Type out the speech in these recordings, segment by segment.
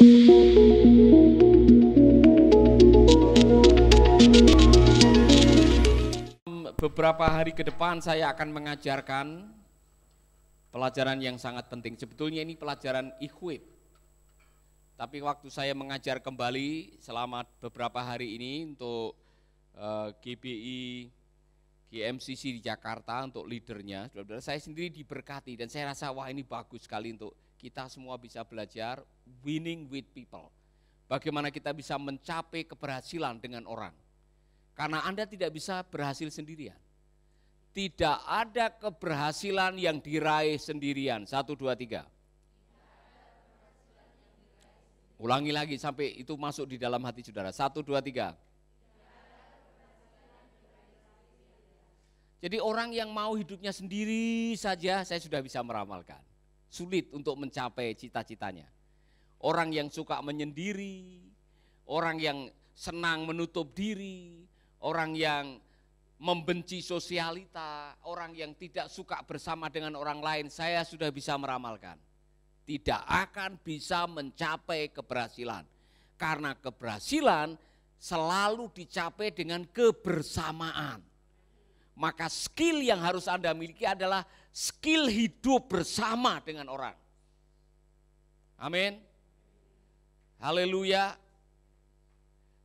Beberapa hari ke depan saya akan mengajarkan pelajaran yang sangat penting. Sebetulnya ini pelajaran ikhwib. Tapi waktu saya mengajar kembali selama beberapa hari ini untuk GBI, GMCC di Jakarta untuk leadernya, saudara-saudara, saya sendiri diberkati dan saya rasa wah ini bagus sekali untuk kita semua bisa belajar winning with people. Bagaimana kita bisa mencapai keberhasilan dengan orang. Karena Anda tidak bisa berhasil sendirian. Tidak ada keberhasilan yang diraih sendirian. 1, 2, 3. Ulangi lagi sampai itu masuk di dalam hati saudara. 1, 2, 3. Jadi orang yang mau hidupnya sendiri saja saya sudah bisa meramalkan. Sulit untuk mencapai cita-citanya. Orang yang suka menyendiri, orang yang senang menutup diri, orang yang membenci sosialita, orang yang tidak suka bersama dengan orang lain, saya sudah bisa meramalkan. Tidak akan bisa mencapai keberhasilan. Karena keberhasilan selalu dicapai dengan kebersamaan. Maka skill yang harus Anda miliki adalah skill hidup bersama dengan orang. Amin. Haleluya.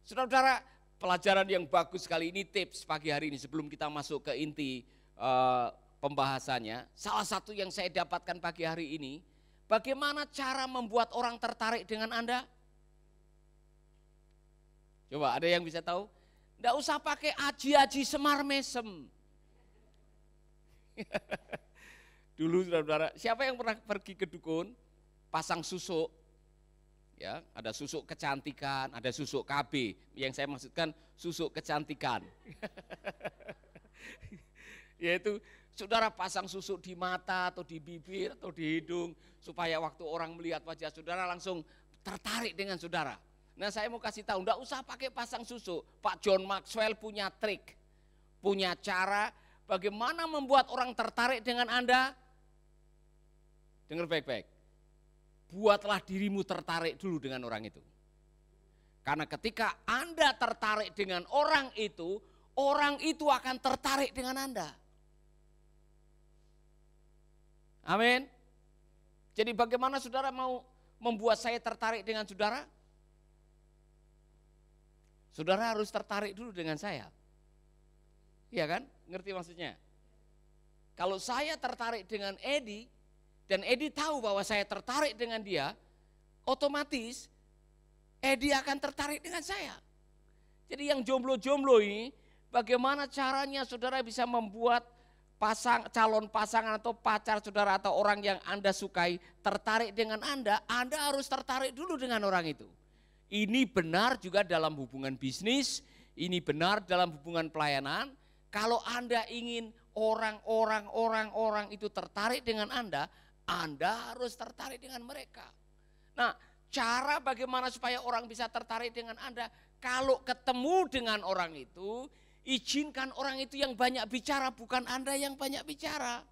Saudara-saudara, pelajaran yang bagus sekali ini, tips pagi hari ini sebelum kita masuk ke inti pembahasannya. Salah satu yang saya dapatkan pagi hari ini, bagaimana cara membuat orang tertarik dengan Anda? Coba ada yang bisa tahu? Nggak usah pakai aji-aji semar mesem. Dulu saudara-saudara, siapa yang pernah pergi ke dukun, pasang susuk? Ya, ada susuk kecantikan, ada susuk KB. Yang saya maksudkan susuk kecantikan. Yaitu saudara pasang susuk di mata atau di bibir atau di hidung supaya waktu orang melihat wajah saudara langsung tertarik dengan saudara. Nah, saya mau kasih tahu, enggak usah pakai pasang susuk. Pak John Maxwell punya trik, punya cara bagaimana membuat orang tertarik dengan Anda. Dengar baik-baik. Buatlah dirimu tertarik dulu dengan orang itu. Karena ketika Anda tertarik dengan orang itu akan tertarik dengan Anda. Amin. Jadi bagaimana saudara mau membuat saya tertarik dengan saudara? Saudara harus tertarik dulu dengan saya. Iya kan? Ngerti maksudnya? Kalau saya tertarik dengan Edi, dan Edi tahu bahwa saya tertarik dengan dia, otomatis Edi akan tertarik dengan saya. Jadi yang jomblo-jomblo ini, bagaimana caranya saudara bisa membuat calon pasangan atau pacar saudara atau orang yang Anda sukai tertarik dengan Anda harus tertarik dulu dengan orang itu. Ini benar juga dalam hubungan bisnis, ini benar dalam hubungan pelayanan. Kalau Anda ingin orang itu tertarik dengan Anda harus tertarik dengan mereka. Nah, cara bagaimana supaya orang bisa tertarik dengan Anda? Kalau ketemu dengan orang itu, izinkan orang itu yang banyak bicara, bukan Anda yang banyak bicara.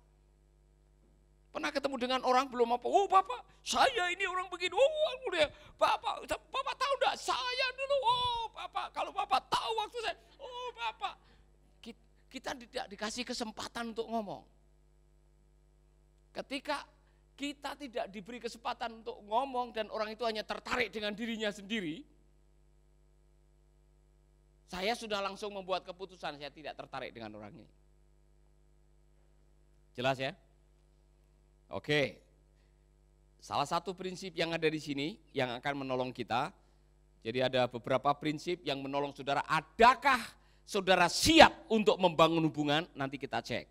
Pernah ketemu dengan orang belum apa, oh Bapak, saya ini orang begini, oh aku dia, Bapak tahu enggak, saya dulu, oh Bapak, kalau Bapak tahu waktu saya, oh Bapak. Kita tidak dikasih kesempatan untuk ngomong. Ketika kita tidak diberi kesempatan untuk ngomong dan orang itu hanya tertarik dengan dirinya sendiri, saya sudah langsung membuat keputusan saya tidak tertarik dengan orang ini. Jelas ya? Oke. Salah satu prinsip yang ada di sini yang akan menolong kita. Jadi ada beberapa prinsip yang menolong saudara. Adakah saudara siap untuk membangun hubungan? Nanti kita cek.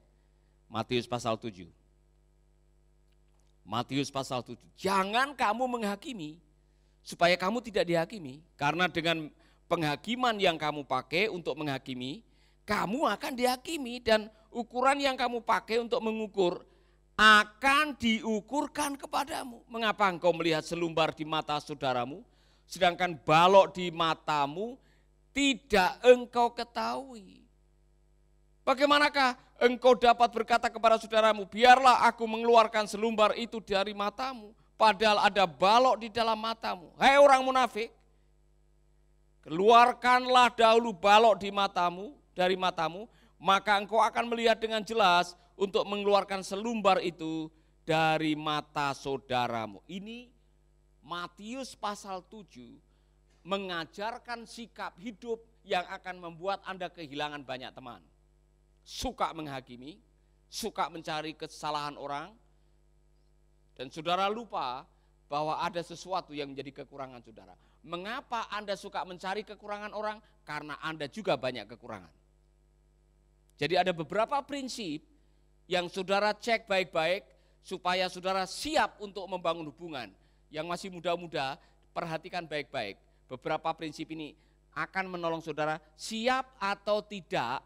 Matius pasal 7. Matius pasal 7. Jangan kamu menghakimi supaya kamu tidak dihakimi. Karena dengan penghakiman yang kamu pakai untuk menghakimi, kamu akan dihakimi dan ukuran yang kamu pakai untuk mengukur akan diukurkan kepadamu. Mengapa engkau melihat selumbar di mata saudaramu, sedangkan balok di matamu tidak engkau ketahui? Bagaimanakah engkau dapat berkata kepada saudaramu, biarlah aku mengeluarkan selumbar itu dari matamu, padahal ada balok di dalam matamu. Hei orang munafik, keluarkanlah dahulu balok dari matamu, maka engkau akan melihat dengan jelas untuk mengeluarkan selumbar itu dari mata saudaramu. Ini Matius pasal 7 mengajarkan sikap hidup yang akan membuat Anda kehilangan banyak teman. Suka menghakimi, suka mencari kesalahan orang, dan saudara lupa bahwa ada sesuatu yang menjadi kekurangan saudara. Mengapa Anda suka mencari kekurangan orang? Karena Anda juga banyak kekurangan. Jadi ada beberapa prinsip yang saudara cek baik-baik supaya saudara siap untuk membangun hubungan. Yang masih muda-muda, perhatikan baik-baik. Beberapa prinsip ini akan menolong saudara siap atau tidak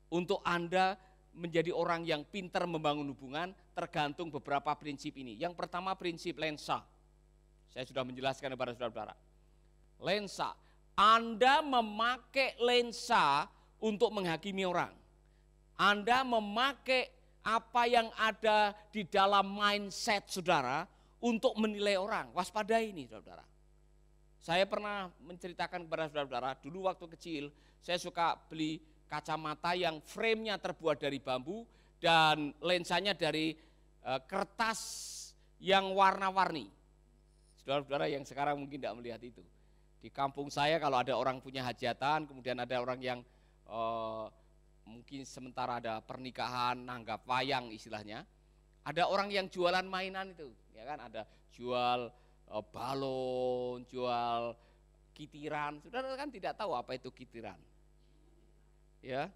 untuk Anda menjadi orang yang pintar membangun hubungan, tergantung beberapa prinsip ini. Yang pertama prinsip lensa. Saya sudah menjelaskan kepada saudara-saudara. Lensa, Anda memakai lensa untuk menghakimi orang. Anda memakai apa yang ada di dalam mindset saudara untuk menilai orang. Waspadai ini saudara. Saya pernah menceritakan kepada saudara-saudara, dulu waktu kecil saya suka beli kacamata yang frame-nya terbuat dari bambu dan lensanya dari kertas yang warna-warni. Saudara-saudara yang sekarang mungkin tidak melihat itu. Di kampung saya kalau ada orang punya hajatan, kemudian ada orang yang mungkin sementara ada pernikahan, nanggap wayang istilahnya. Ada orang yang jualan mainan itu, ya kan? Ada jual balon, jual kitiran. Saudara kan tidak tahu apa itu kitiran. Ya.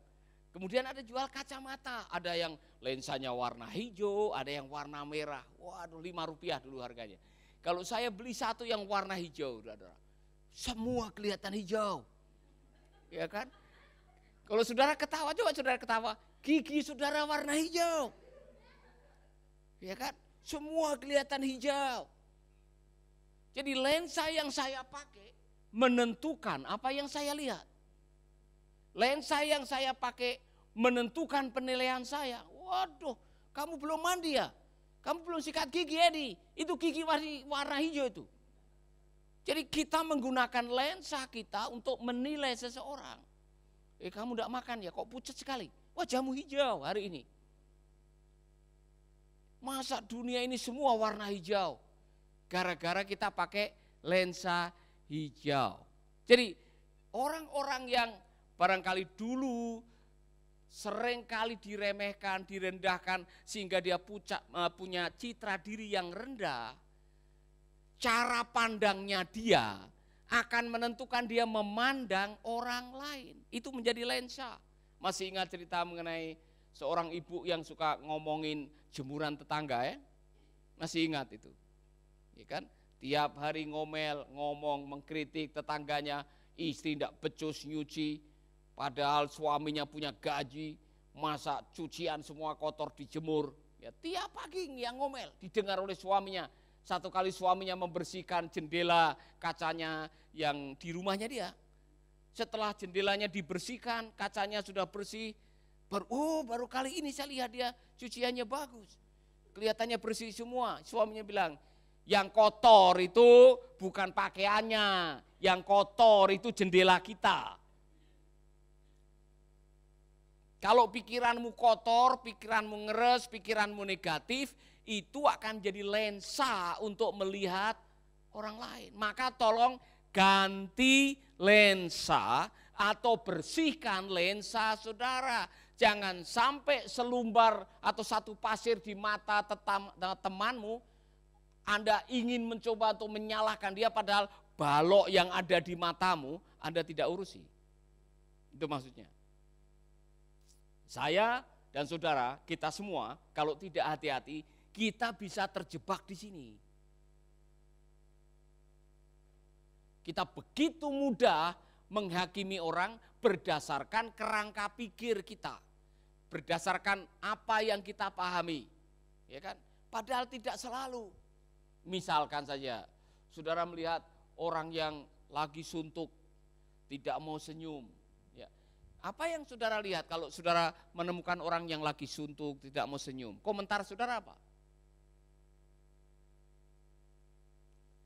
Kemudian ada jual kacamata, ada yang lensanya warna hijau, ada yang warna merah. Waduh, Rp5 dulu harganya. Kalau saya beli satu yang warna hijau, saudara, semua kelihatan hijau. Ya kan? Kalau saudara ketawa, coba saudara ketawa, gigi saudara warna hijau. Ya kan? Semua kelihatan hijau. Jadi lensa yang saya pakai menentukan apa yang saya lihat. Lensa yang saya pakai menentukan penilaian saya. Waduh, kamu belum mandi ya? Kamu belum sikat gigi Edi? Itu gigi warna hijau itu. Jadi kita menggunakan lensa kita untuk menilai seseorang. Kamu tidak makan ya, kok pucat sekali. Wajahmu hijau hari ini. Masa dunia ini semua warna hijau? Gara-gara kita pakai lensa hijau. Jadi orang-orang yang barangkali dulu seringkali diremehkan, direndahkan sehingga dia punya citra diri yang rendah, cara pandangnya dia akan menentukan dia memandang orang lain. Itu menjadi lensa. Masih ingat cerita mengenai seorang ibu yang suka ngomongin jemuran tetangga ya? Masih ingat itu? Ya kan? Tiap hari ngomong, mengkritik tetangganya, istri tidak becus nyuci, padahal suaminya punya gaji, masa cucian semua kotor dijemur. Ya, tiap pagi yang ngomel, didengar oleh suaminya. Satu kali suaminya membersihkan jendela kacanya yang di rumahnya dia. Setelah jendelanya dibersihkan, kacanya sudah bersih, baru kali ini saya lihat dia cuciannya bagus. Kelihatannya bersih semua. Suaminya bilang, yang kotor itu bukan pakaiannya, yang kotor itu jendela kita. Kalau pikiranmu kotor, pikiranmu ngeres, pikiranmu negatif, itu akan jadi lensa untuk melihat orang lain. Maka tolong ganti lensa atau bersihkan lensa saudara. Jangan sampai selumbar atau satu pasir di mata temanmu, Anda ingin mencoba untuk menyalahkan dia padahal balok yang ada di matamu Anda tidak urusi. Itu maksudnya. Saya dan saudara, kita semua kalau tidak hati-hati, kita bisa terjebak di sini. Kita begitu mudah menghakimi orang berdasarkan kerangka pikir kita, berdasarkan apa yang kita pahami, ya kan? Padahal tidak selalu. Misalkan saja, saudara melihat orang yang lagi suntuk, tidak mau senyum. Ya. Apa yang saudara lihat kalau saudara menemukan orang yang lagi suntuk, tidak mau senyum? Komentar saudara apa?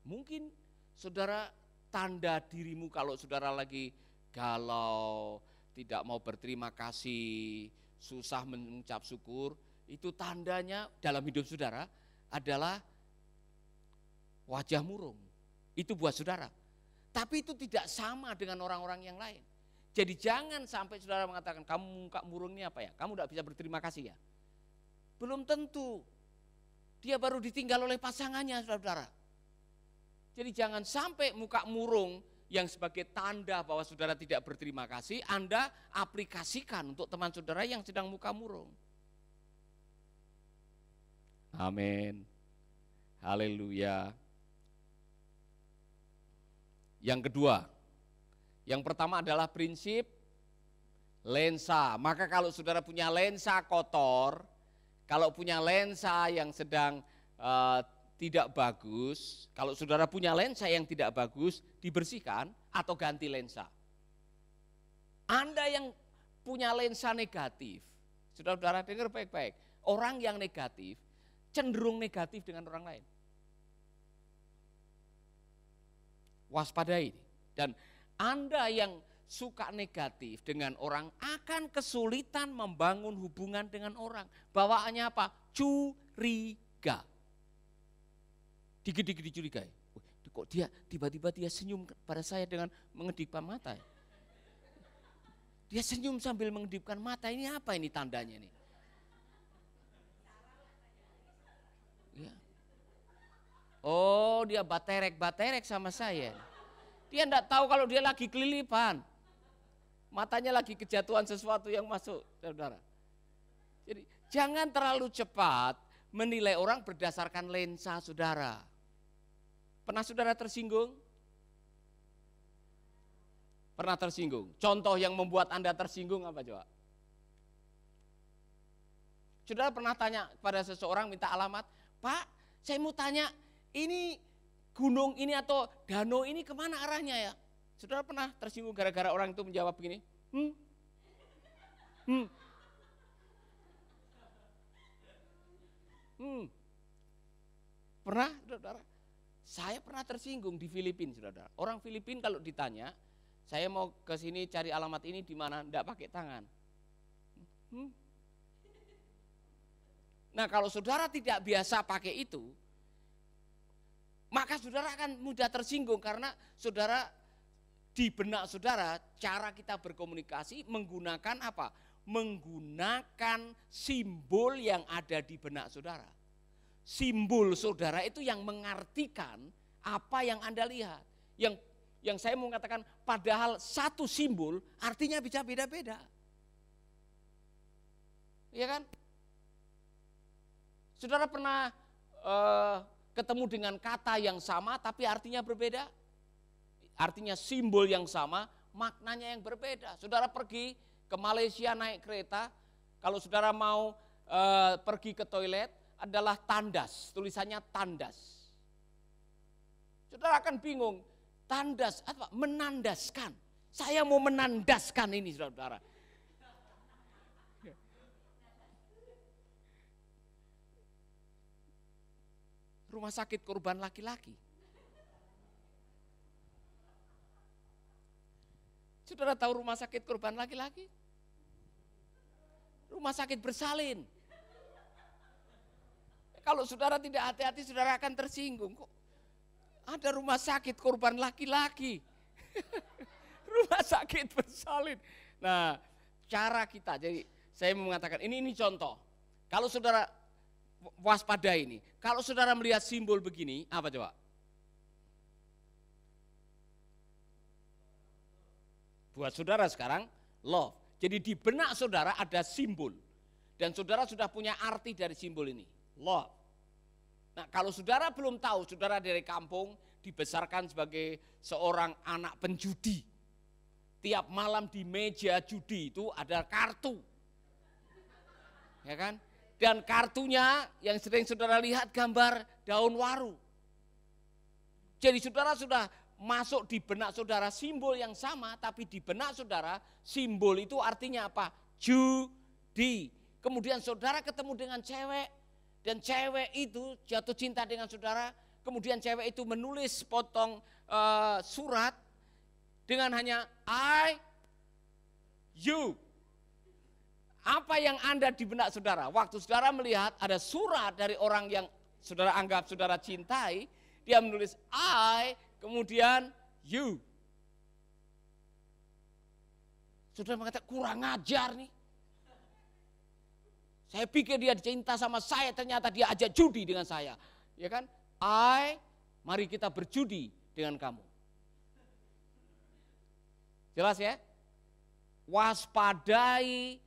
Mungkin saudara tanda dirimu kalau saudara lagi galau, tidak mau berterima kasih, susah mengucap syukur, itu tandanya dalam hidup saudara adalah wajah murung. Itu buat saudara. Tapi itu tidak sama dengan orang-orang yang lain. Jadi jangan sampai saudara mengatakan, kamu muka murung ini apa ya? Kamu tidak bisa berterima kasih ya? Belum tentu. Dia baru ditinggal oleh pasangannya, saudara. Jadi jangan sampai muka murung yang sebagai tanda bahwa saudara tidak berterima kasih, Anda aplikasikan untuk teman saudara yang sedang muka murung. Amin. Haleluya. Yang kedua, yang pertama adalah prinsip lensa. Maka kalau saudara punya lensa kotor, kalau punya lensa yang sedang tidak bagus, kalau saudara punya lensa yang tidak bagus, dibersihkan atau ganti lensa. Anda yang punya lensa negatif, saudara-saudara dengar baik-baik, orang yang negatif cenderung negatif dengan orang lain. Waspadai. Dan Anda yang suka negatif dengan orang akan kesulitan membangun hubungan dengan orang. Bawaannya apa? Curiga. Dikit-dikit dicurigai. Kok dia tiba-tiba dia senyum pada saya dengan mengedipkan mata. Dia senyum sambil mengedipkan mata. Ini apa ini tandanya nih? Ya. Oh, dia baterek sama saya. Dia enggak tahu kalau dia lagi kelilipan. Matanya lagi kejatuhan sesuatu yang masuk, saudara. Jadi jangan terlalu cepat menilai orang berdasarkan lensa saudara. Pernah saudara tersinggung? Pernah tersinggung? Contoh yang membuat Anda tersinggung apa coba? Saudara pernah tanya kepada seseorang minta alamat, Pak, saya mau tanya, ini gunung ini atau danau ini kemana arahnya ya? Saudara pernah tersinggung gara-gara orang itu menjawab begini? Pernah, saudara? Saya pernah tersinggung di Filipina, saudara. Orang Filipina kalau ditanya, saya mau ke sini cari alamat ini di mana, enggak pakai tangan. Nah, kalau saudara tidak biasa pakai itu, maka saudara akan mudah tersinggung karena saudara di benak saudara cara kita berkomunikasi menggunakan apa? Menggunakan simbol yang ada di benak saudara. Simbol saudara itu yang mengartikan apa yang Anda lihat. Yang saya mau katakan padahal satu simbol artinya bisa beda-beda. Iya kan? Saudara pernah ketemu dengan kata yang sama tapi artinya berbeda? Artinya simbol yang sama, maknanya yang berbeda. Saudara pergi ke Malaysia naik kereta, kalau saudara mau pergi ke toilet adalah tandas, tulisannya tandas. Saudara akan bingung, tandas apa? Menandaskan. Saya mau menandaskan ini, saudara. Rumah sakit korban laki-laki. Saudara tahu rumah sakit korban laki-laki? Rumah sakit bersalin. Kalau saudara tidak hati-hati, saudara akan tersinggung. Kok ada rumah sakit korban laki-laki? Rumah sakit bersalin. Nah, cara kita, jadi saya mengatakan ini contoh. Kalau saudara waspada ini, kalau saudara melihat simbol begini, apa coba? Buat saudara sekarang, love. Jadi di benak saudara ada simbol. Dan saudara sudah punya arti dari simbol ini. Love. Nah, kalau saudara belum tahu, saudara dari kampung dibesarkan sebagai seorang anak penjudi. Tiap malam di meja judi itu ada kartu. Ya kan? Dan kartunya yang sering saudara lihat gambar daun waru. Jadi saudara sudah masuk di benak saudara simbol yang sama, tapi di benak saudara simbol itu artinya apa? Judi. Kemudian saudara ketemu dengan cewek, dan cewek itu jatuh cinta dengan saudara, kemudian cewek itu menulis potong surat dengan hanya I, you. Apa yang ada di benak saudara? Waktu saudara melihat ada surat dari orang yang saudara anggap saudara cintai, dia menulis I, kemudian you. Saudara mengatakan kurang ajar nih. Saya pikir dia cinta sama saya, ternyata dia ajak judi dengan saya. Ya kan? Mari kita berjudi dengan kamu. Jelas ya? Waspadai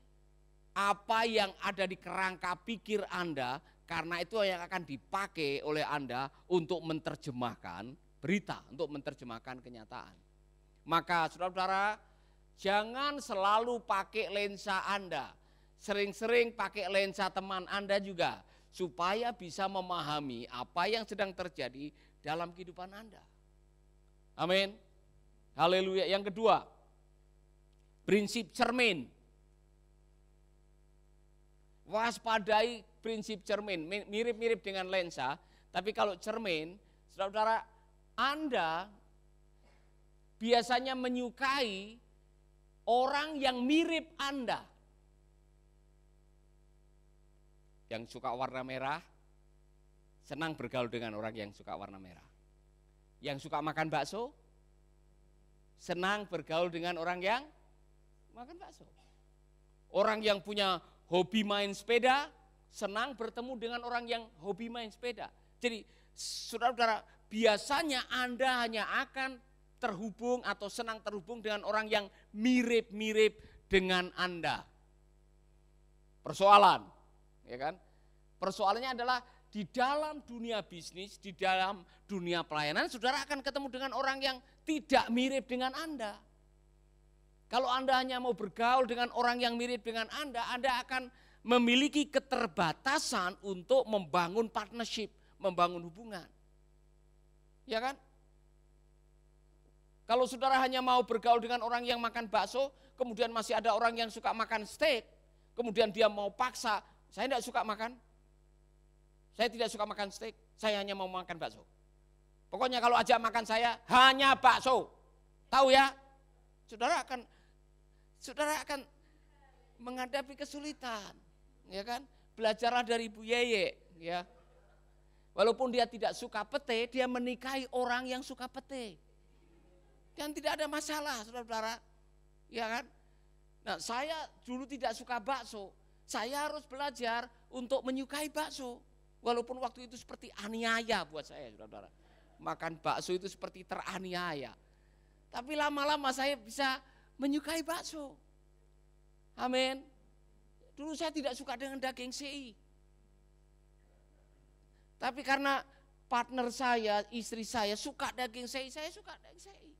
apa yang ada di kerangka pikir Anda, karena itu yang akan dipakai oleh Anda untuk menerjemahkan berita, untuk menerjemahkan kenyataan. Maka saudara-saudara, jangan selalu pakai lensa Anda. Sering-sering pakai lensa teman Anda juga, supaya bisa memahami apa yang sedang terjadi dalam kehidupan Anda. Amin. Haleluya. Yang kedua, prinsip cermin. Waspadai prinsip cermin, mirip-mirip dengan lensa, tapi kalau cermin, saudara-saudara, Anda biasanya menyukai orang yang mirip Anda. Yang suka warna merah, senang bergaul dengan orang yang suka warna merah. Yang suka makan bakso, senang bergaul dengan orang yang makan bakso. Orang yang punya hobi main sepeda, senang bertemu dengan orang yang hobi main sepeda. Jadi saudara-saudara, biasanya Anda hanya akan terhubung atau senang terhubung dengan orang yang mirip-mirip dengan Anda. Persoalan, ya kan? Persoalannya adalah di dalam dunia bisnis, di dalam dunia pelayanan, saudara akan ketemu dengan orang yang tidak mirip dengan Anda. Kalau Anda hanya mau bergaul dengan orang yang mirip dengan Anda akan memiliki keterbatasan untuk membangun partnership, membangun hubungan. Ya kan? Kalau saudara hanya mau bergaul dengan orang yang makan bakso, kemudian masih ada orang yang suka makan steak, kemudian dia mau paksa, saya tidak suka makan, saya tidak suka makan steak, saya hanya mau makan bakso. Pokoknya kalau ajak makan saya, hanya bakso. Tahu ya? Saudara akan menghadapi kesulitan, ya kan? Belajarlah dari Ibu Yeye, ya. Walaupun dia tidak suka pete, dia menikahi orang yang suka pete. Dan tidak ada masalah, saudara-saudara, ya kan? Nah, saya dulu tidak suka bakso, saya harus belajar untuk menyukai bakso. Walaupun waktu itu seperti aniaya buat saya, saudara-saudara. Makan bakso itu seperti teraniaya. Tapi lama-lama saya bisa menyukai bakso. Amin. Dulu saya tidak suka dengan daging CI. Tapi karena partner saya, istri saya suka daging CI, saya suka daging CI.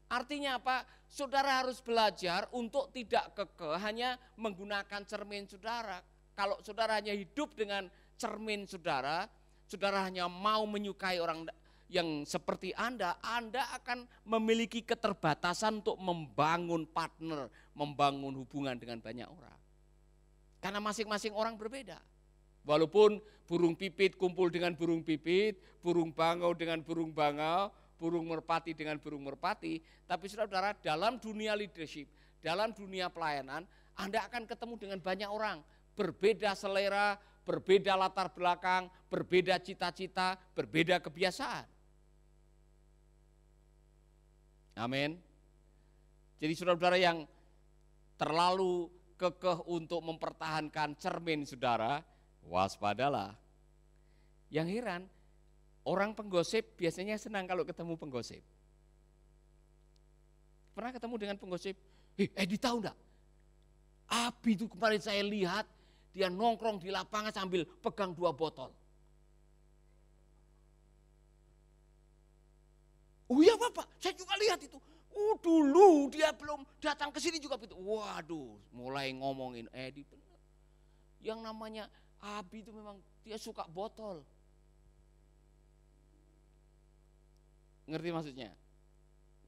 Artinya apa? Saudara harus belajar untuk tidak kekeh hanya menggunakan cermin saudara. Kalau saudara hanya hidup dengan cermin saudara, saudara hanya mau menyukai orang yang seperti Anda akan memiliki keterbatasan untuk membangun partner, membangun hubungan dengan banyak orang. Karena masing-masing orang berbeda. Walaupun burung pipit kumpul dengan burung pipit, burung bangau dengan burung bangau, burung merpati dengan burung merpati, tapi saudara-saudara, dalam dunia leadership, dalam dunia pelayanan, Anda akan ketemu dengan banyak orang, berbeda selera, berbeda latar belakang, berbeda cita-cita, berbeda kebiasaan. Amin. Jadi saudara-saudara yang terlalu kekeh untuk mempertahankan cermin saudara, waspadalah. Yang heran, orang penggosip biasanya senang kalau ketemu penggosip. Pernah ketemu dengan penggosip? Edi tahu enggak? Abi itu kemarin saya lihat, dia nongkrong di lapangan sambil pegang 2 botol. Oh iya Bapak, saya juga lihat itu. Oh dulu dia belum datang ke sini juga begitu. Waduh, mulai ngomongin Edi benar. Yang namanya Abi itu memang dia suka botol. Ngerti maksudnya?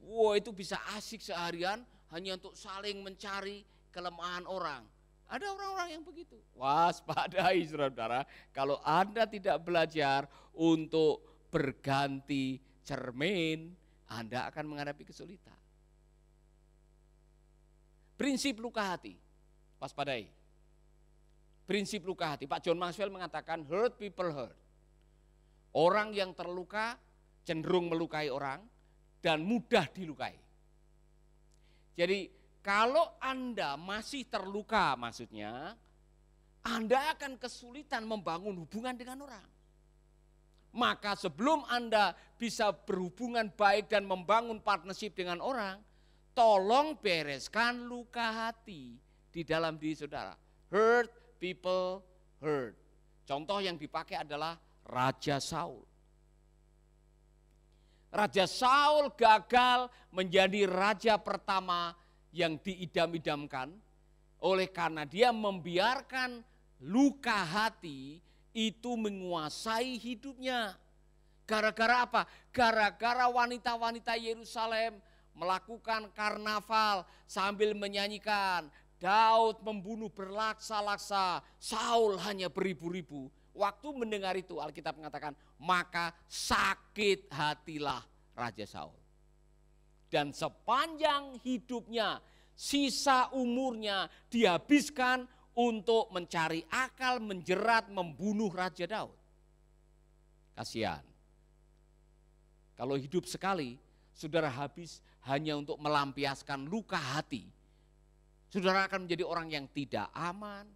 Wah itu bisa asik seharian hanya untuk saling mencari kelemahan orang. Ada orang-orang yang begitu. Waspadai saudara-saudara, kalau Anda tidak belajar untuk berganti cermin, Anda akan menghadapi kesulitan. Prinsip luka hati, waspadai. Prinsip luka hati, Pak John Maxwell mengatakan hurt people hurt. Orang yang terluka cenderung melukai orang dan mudah dilukai. Jadi kalau Anda masih terluka, maksudnya Anda akan kesulitan membangun hubungan dengan orang. Maka sebelum Anda bisa berhubungan baik dan membangun partnership dengan orang, tolong bereskan luka hati di dalam diri saudara. Hurt people hurt. Contoh yang dipakai adalah Raja Saul. Raja Saul gagal menjadi raja pertama yang diidam-idamkan oleh karena dia membiarkan luka hati itu menguasai hidupnya. Gara-gara apa? Gara-gara wanita-wanita Yerusalem melakukan karnaval sambil menyanyikan Daud membunuh berlaksa-laksa, Saul hanya beribu-ribu. Waktu mendengar itu Alkitab mengatakan maka sakit hatilah Raja Saul. Dan sepanjang hidupnya, sisa umurnya dihabiskan untuk mencari akal, menjerat, membunuh Raja Daud. Kasihan. Kalau hidup sekali, saudara habis hanya untuk melampiaskan luka hati. Saudara akan menjadi orang yang tidak aman,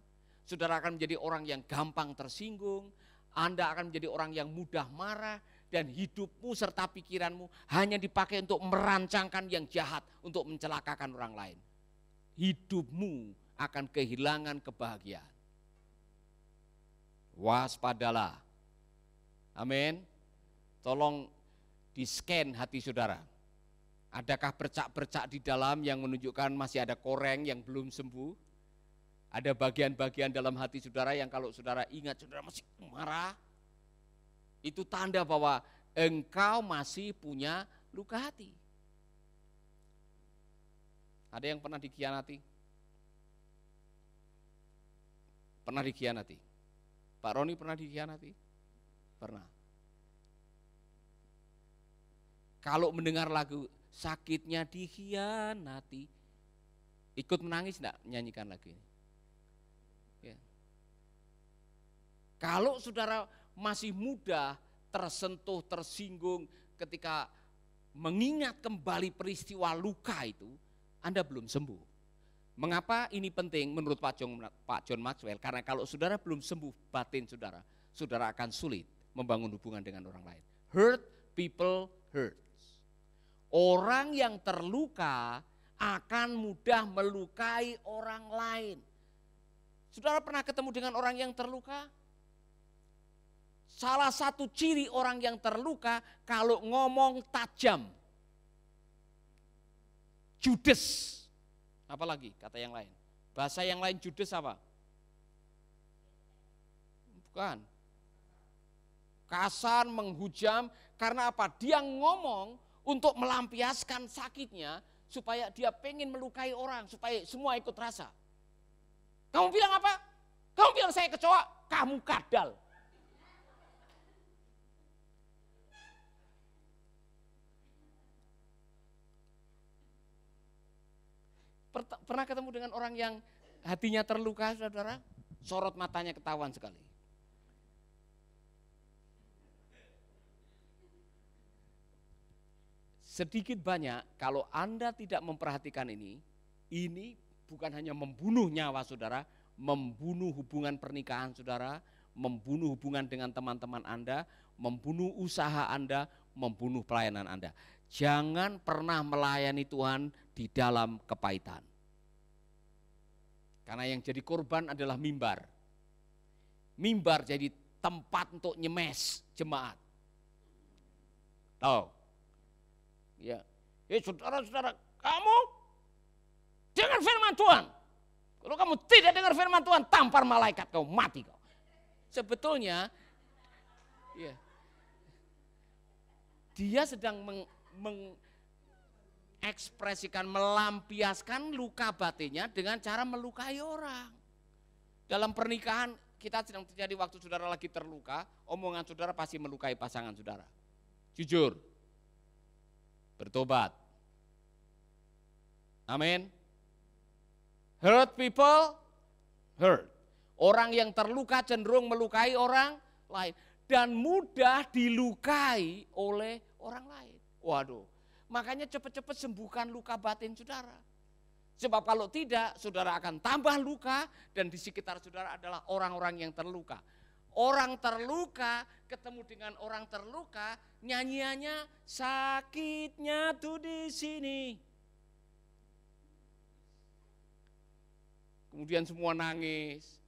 saudara akan menjadi orang yang gampang tersinggung, Anda akan menjadi orang yang mudah marah, dan hidupmu serta pikiranmu hanya dipakai untuk merancangkan yang jahat, untuk mencelakakan orang lain. Hidupmu akan kehilangan kebahagiaan. Waspadalah. Amin. Tolong di-scan hati saudara. Adakah bercak-bercak di dalam yang menunjukkan masih ada koreng yang belum sembuh? Ada bagian-bagian dalam hati saudara yang kalau saudara ingat saudara masih marah. Itu tanda bahwa engkau masih punya luka hati. Ada yang pernah dikhianati? Pernah dikhianati? Pak Roni pernah dikhianati? Pernah. Kalau mendengar lagu sakitnya dikhianati, ikut menangis enggak menyanyikan lagu ini? Ya. Kalau saudara masih muda, tersentuh, tersinggung ketika mengingat kembali peristiwa luka itu, Anda belum sembuh. Mengapa ini penting menurut Pak John Maxwell? Karena kalau saudara belum sembuh batin saudara, saudara akan sulit membangun hubungan dengan orang lain. Hurt people hurt. Orang yang terluka akan mudah melukai orang lain. Saudara pernah ketemu dengan orang yang terluka? Salah satu ciri orang yang terluka kalau ngomong tajam. Judes. Apalagi kata yang lain. Bahasa yang lain judes apa? Bukan. Kasar, menghujam. Karena apa? Dia ngomong untuk melampiaskan sakitnya supaya dia pengen melukai orang. Supaya semua ikut rasa. Kamu bilang apa? Kamu bilang saya kecoa? Kamu kadal. Pernah ketemu dengan orang yang hatinya terluka, saudara? Sorot matanya ketahuan sekali. Sedikit banyak kalau Anda tidak memperhatikan ini bukan hanya membunuh nyawa saudara, membunuh hubungan pernikahan saudara, membunuh hubungan dengan teman-teman Anda, membunuh usaha Anda, membunuh pelayanan Anda. Jangan pernah melayani Tuhan di dalam kepahitan. Karena yang jadi korban adalah mimbar. Mimbar jadi tempat untuk nyemes jemaat. Tahu? Ya, saudara-saudara, kamu dengar firman Tuhan. Kalau kamu tidak dengar firman Tuhan, tampar malaikat kau, mati kau. Sebetulnya, ya, dia sedang mengekspresikan, melampiaskan luka batinnya dengan cara melukai orang. Dalam pernikahan kita sedang terjadi waktu saudara lagi terluka, omongan saudara pasti melukai pasangan saudara. Jujur, bertobat. Amin. Hurt people, hurt. Orang yang terluka cenderung melukai orang lain. Dan mudah dilukai oleh orang lain. Waduh, makanya cepat-cepat sembuhkan luka batin saudara. Sebab kalau tidak, saudara akan tambah luka dan di sekitar saudara adalah orang-orang yang terluka. Orang terluka ketemu dengan orang terluka, nyanyiannya sakitnya tuh di sini. Kemudian semua nangis,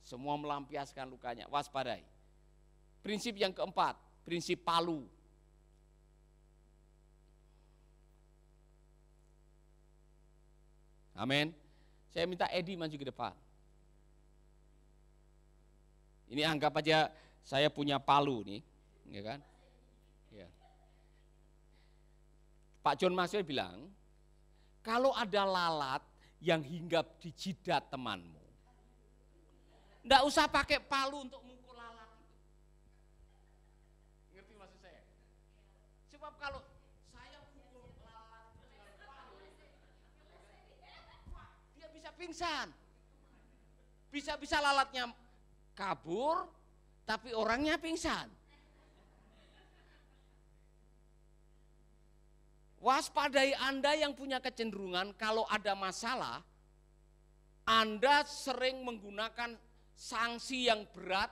semua melampiaskan lukanya, waspadai. Prinsip yang keempat, prinsip palu. Amin. Saya minta Edi maju ke depan. Ini anggap aja saya punya palu nih, ya kan? Ya. Pak John Maxwell bilang, kalau ada lalat yang hinggap di jidat temanmu, enggak usah pakai palu untuk mukul lalat itu. Ngerti maksud saya? Sebab kalau saya mukul lalat dengan palu, dia bisa pingsan. Bisa-bisa lalatnya kabur, tapi orangnya pingsan. Waspadai Anda yang punya kecenderungan kalau ada masalah, Anda sering menggunakan sanksi yang berat,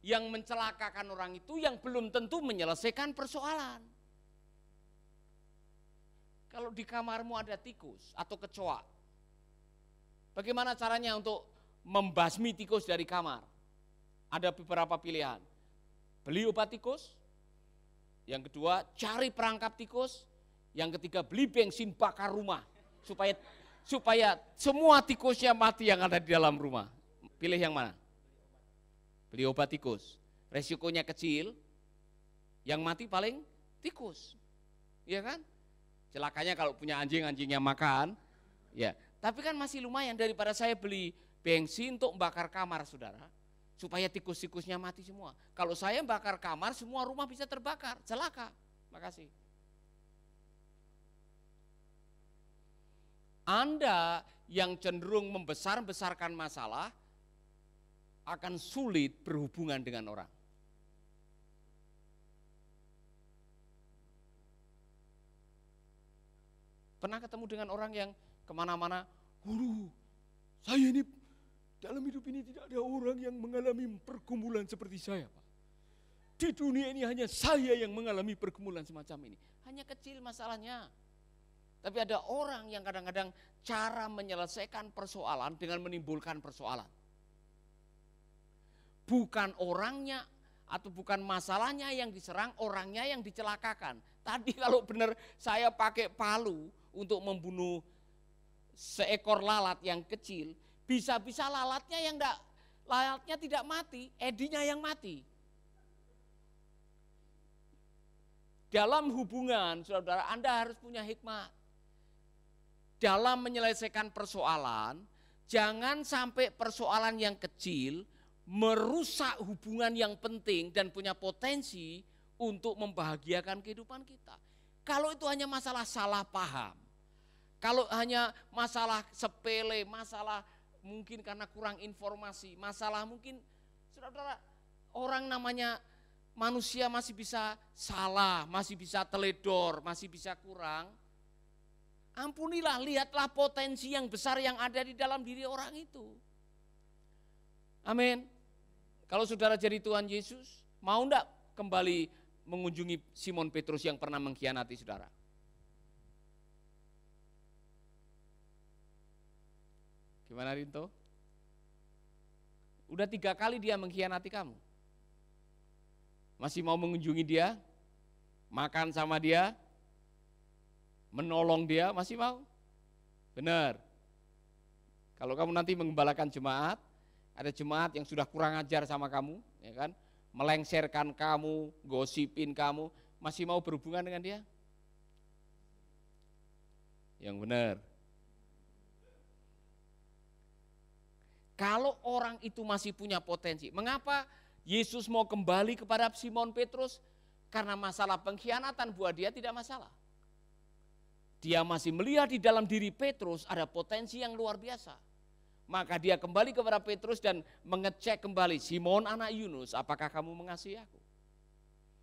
yang mencelakakan orang itu, yang belum tentu menyelesaikan persoalan. Kalau di kamarmu ada tikus atau kecoa, bagaimana caranya untuk membasmi tikus dari kamar? Ada beberapa pilihan. Beli obat tikus. Yang kedua, cari perangkap tikus. Yang ketiga, beli bensin bakar rumah. Supaya semua tikusnya mati yang ada di dalam rumah. Pilih yang mana? Beli obat tikus. Resikonya kecil. Yang mati paling tikus. Iya kan? Celakanya kalau punya anjing, anjingnya makan. Ya, tapi kan masih lumayan daripada saya beli bensin untuk bakar kamar saudara, supaya tikus-tikusnya mati semua. Kalau saya bakar kamar, semua rumah bisa terbakar, celaka. Makasih. Anda yang cenderung membesar-besarkan masalah akan sulit berhubungan dengan orang. Pernah ketemu dengan orang yang kemana-mana, saya ini dalam hidup ini tidak ada orang yang mengalami pergumulan seperti saya, Pak. Di dunia ini hanya saya yang mengalami pergumulan semacam ini. Hanya kecil masalahnya. Tapi ada orang yang kadang-kadang cara menyelesaikan persoalan dengan menimbulkan persoalan. Bukan orangnya atau bukan masalahnya yang diserang, orangnya yang dicelakakan. Tadi kalau benar saya pakai palu untuk membunuh seekor lalat yang kecil, bisa-bisa lalatnya tidak mati, Edinya yang mati. Dalam hubungan, saudara, Anda harus punya hikmat. Dalam menyelesaikan persoalan, jangan sampai persoalan yang kecil merusak hubungan yang penting dan punya potensi untuk membahagiakan kehidupan kita. Kalau itu hanya masalah salah paham, kalau hanya masalah sepele, masalah mungkin karena kurang informasi, masalah mungkin, saudara, orang namanya manusia masih bisa salah, masih bisa teledor, masih bisa kurang. Ampunilah, lihatlah potensi yang besar yang ada di dalam diri orang itu. Amin. Kalau saudara jadi Tuhan Yesus, mau enggak kembali mengunjungi Simon Petrus yang pernah mengkhianati saudara? Gimana Rinto? Udah 3 kali dia mengkhianati kamu. Masih mau mengunjungi dia? Makan sama dia? Menolong dia? Masih mau? Benar. Kalau kamu nanti mengembalakan jemaat, ada jemaat yang sudah kurang ajar sama kamu, ya kan? Melengsarkan kamu, gosipin kamu, masih mau berhubungan dengan dia? Yang benar. Kalau orang itu masih punya potensi, mengapa Yesus mau kembali kepada Simon Petrus? Karena masalah pengkhianatan buat dia tidak masalah. Dia masih melihat di dalam diri Petrus ada potensi yang luar biasa. Maka dia kembali kepada Petrus dan mengecek kembali, Simon anak Yunus, apakah kamu mengasihi aku?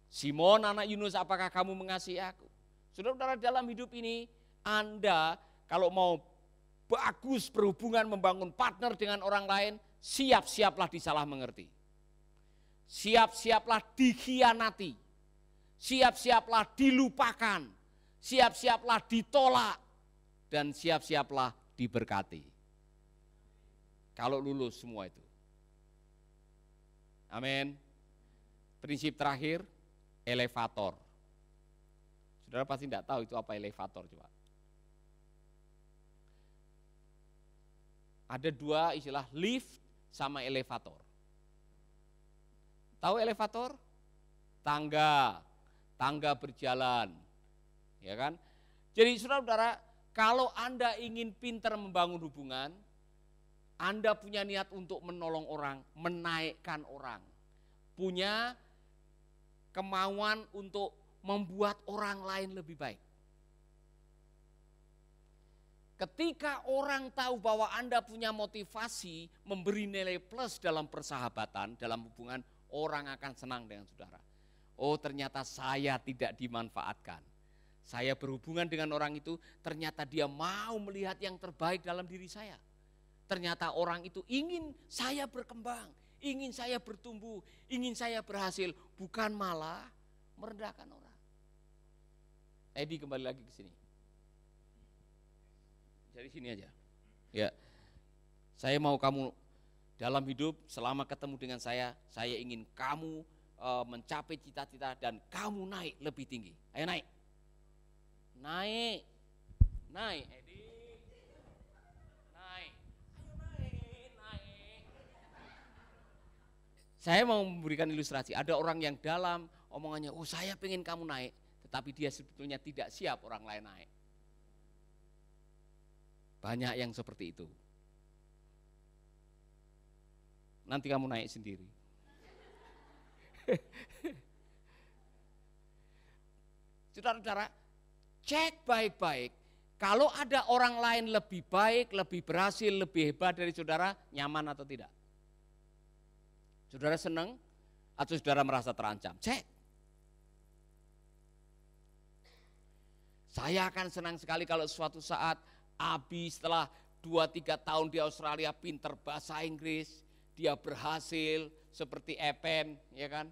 Simon anak Yunus, apakah kamu mengasihi aku? Saudara-saudara, dalam hidup ini Anda kalau mau bagus berhubungan membangun partner dengan orang lain, siap-siaplah disalah mengerti. Siap-siaplah dikhianati. Siap-siaplah dilupakan. Siap-siaplah ditolak. Dan siap-siaplah diberkati. Kalau lulus semua itu. Amin. Prinsip terakhir, elevator. Saudara pasti tidak tahu itu apa elevator, coba. Ada dua istilah, lift sama elevator. Tahu elevator? Tangga berjalan. Ya kan? Jadi saudara-saudara, kalau Anda ingin pintar membangun hubungan, Anda punya niat untuk menolong orang, menaikkan orang. Punya kemauan untuk membuat orang lain lebih baik. Ketika orang tahu bahwa Anda punya motivasi memberi nilai plus dalam persahabatan, dalam hubungan, orang akan senang dengan saudara. Oh, ternyata saya tidak dimanfaatkan. Saya berhubungan dengan orang itu, ternyata dia mau melihat yang terbaik dalam diri saya. Ternyata orang itu ingin saya berkembang, ingin saya bertumbuh, ingin saya berhasil, bukan malah merendahkan orang. Edi kembali lagi ke sini. Dari sini aja. Ya. Saya mau kamu dalam hidup selama ketemu dengan saya ingin kamu mencapai cita-cita dan kamu naik lebih tinggi. Ayo naik. Naik. Naik, Edi. Naik. Ayo naik. Saya mau memberikan ilustrasi. Ada orang yang dalam omongannya, "Oh, saya pengen kamu naik," tetapi dia sebetulnya tidak siap orang lain naik. Banyak yang seperti itu. Nanti kamu naik sendiri. Saudara-saudara, cek baik-baik. Kalau ada orang lain lebih baik, lebih berhasil, lebih hebat dari saudara, nyaman atau tidak? Saudara senang atau saudara merasa terancam? Cek. Saya akan senang sekali kalau suatu saat Abi setelah 2-3 tahun di Australia pinter bahasa Inggris, dia berhasil seperti Epen, ya kan?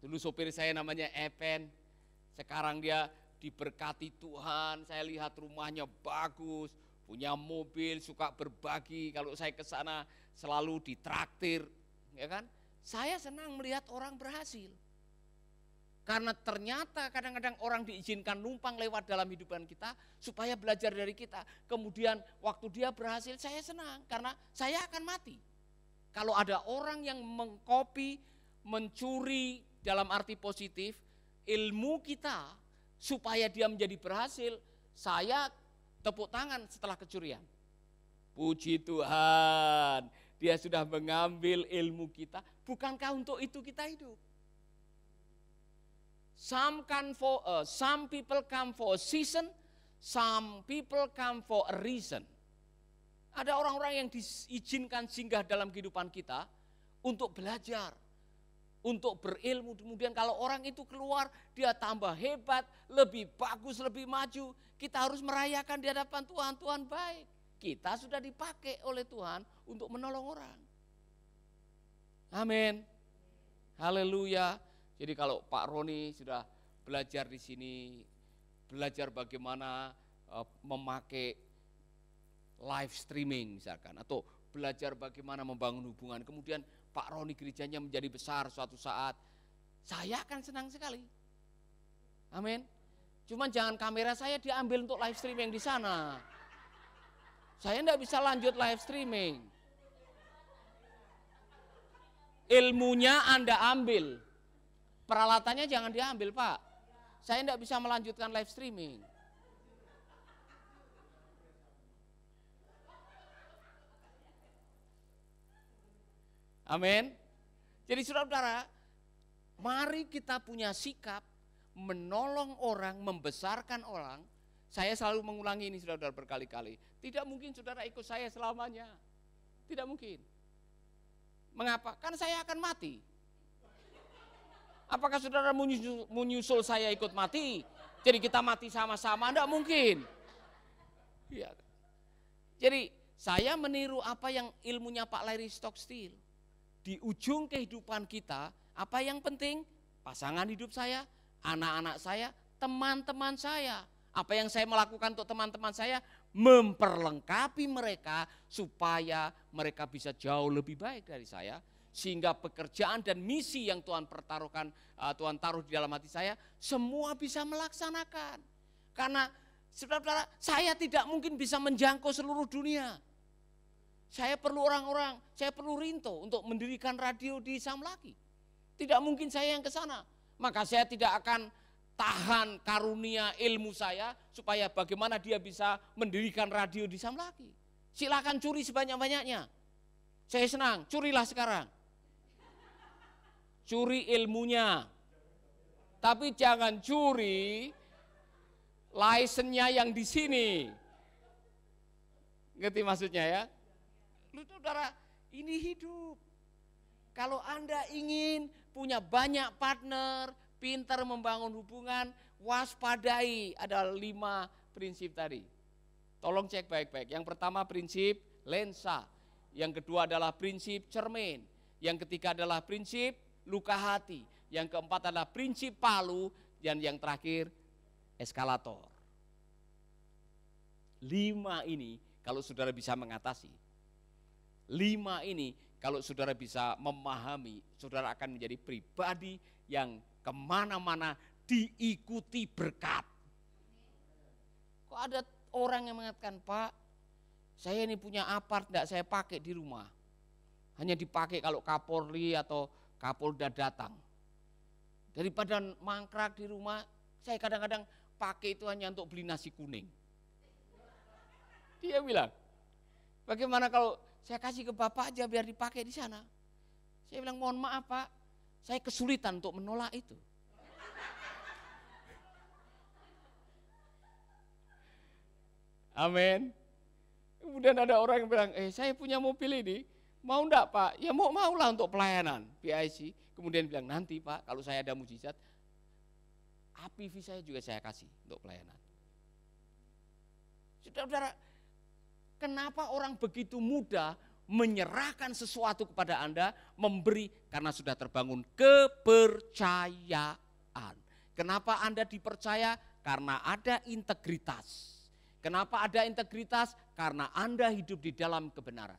Dulu sopir saya namanya Epen, sekarang dia diberkati Tuhan, saya lihat rumahnya bagus, punya mobil, suka berbagi, kalau saya ke sana selalu ditraktir, ya kan? Saya senang melihat orang berhasil. Karena ternyata kadang-kadang orang diizinkan numpang lewat dalam hidupan kita supaya belajar dari kita. Kemudian waktu dia berhasil saya senang karena saya akan mati. Kalau ada orang yang mengcopy, mencuri dalam arti positif ilmu kita supaya dia menjadi berhasil, saya tepuk tangan setelah kecurian. Puji Tuhan, dia sudah mengambil ilmu kita, bukankah untuk itu kita hidup? Some people come for a season, some people come for a reason. Ada orang-orang yang diizinkan singgah dalam kehidupan kita untuk belajar, untuk berilmu. Kemudian kalau orang itu keluar, dia tambah hebat, lebih bagus, lebih maju. Kita harus merayakan di hadapan Tuhan, Tuhan baik. Kita sudah dipakai oleh Tuhan untuk menolong orang. Amin. Haleluya. Jadi kalau Pak Roni sudah belajar di sini, belajar bagaimana memakai live streaming misalkan, atau belajar bagaimana membangun hubungan, kemudian Pak Roni gerejanya menjadi besar suatu saat, saya akan senang sekali. Amin. Cuman jangan kamera saya diambil untuk live streaming di sana. Saya enggak bisa lanjut live streaming. Ilmunya Anda ambil. Peralatannya jangan diambil, Pak. Saya tidak bisa melanjutkan live streaming. Amin. Jadi saudara-saudara, mari kita punya sikap menolong orang, membesarkan orang. Saya selalu mengulangi ini saudara-saudara berkali-kali. Tidak mungkin saudara ikut saya selamanya. Tidak mungkin. Mengapa? Kan saya akan mati. Apakah saudara menyusul saya ikut mati? Jadi kita mati sama-sama? Tidak mungkin. Ya. Jadi saya meniru apa yang ilmunya Pak Larry Stockstill. Di ujung kehidupan kita, apa yang penting? Pasangan hidup saya, anak-anak saya, teman-teman saya. Apa yang saya melakukan untuk teman-teman saya? Memperlengkapi mereka supaya mereka bisa jauh lebih baik dari saya. Sehingga pekerjaan dan misi yang Tuhan pertaruhkan, Tuhan taruh di dalam hati saya, semua bisa melaksanakan. Karena saudara-saudara, saya tidak mungkin bisa menjangkau seluruh dunia. Saya perlu orang-orang, saya perlu Rinto untuk mendirikan radio di Samlaki. Tidak mungkin saya yang ke sana. Maka saya tidak akan tahan karunia ilmu saya supaya bagaimana dia bisa mendirikan radio di Samlaki. Silakan curi sebanyak-banyaknya. Saya senang, curilah sekarang. Curi ilmunya. Tapi jangan curi lisennya yang di sini. Ngerti maksudnya ya? Lu saudara, ini hidup. Kalau Anda ingin punya banyak partner, pintar membangun hubungan, waspadai. Ada 5 prinsip tadi. Tolong cek baik-baik. Yang pertama prinsip lensa. Yang kedua adalah prinsip cermin. Yang ketiga adalah prinsip luka hati. Yang keempat adalah prinsip palu. Dan yang terakhir eskalator. 5 ini kalau saudara bisa mengatasi. 5 ini kalau saudara bisa memahami, saudara akan menjadi pribadi yang kemana-mana diikuti berkat. Kok ada orang yang mengatakan, Pak, saya ini punya apart, tidak saya pakai di rumah. Hanya dipakai kalau Kapolri atau Kapolda datang. Daripada mangkrak di rumah, saya kadang-kadang pakai itu hanya untuk beli nasi kuning. Dia bilang, bagaimana kalau saya kasih ke Bapak aja biar dipakai di sana. Saya bilang, mohon maaf Pak, saya kesulitan untuk menolak itu. Amin. Kemudian ada orang yang bilang, saya punya mobil ini, mau enggak Pak? Ya maulah untuk pelayanan PIC. Kemudian bilang, nanti Pak kalau saya ada mujizat, APV saya juga saya kasih untuk pelayanan. Saudara-saudara, kenapa orang begitu mudah menyerahkan sesuatu kepada Anda, memberi karena sudah terbangun kepercayaan. Kenapa Anda dipercaya? Karena ada integritas. Kenapa ada integritas? Karena Anda hidup di dalam kebenaran.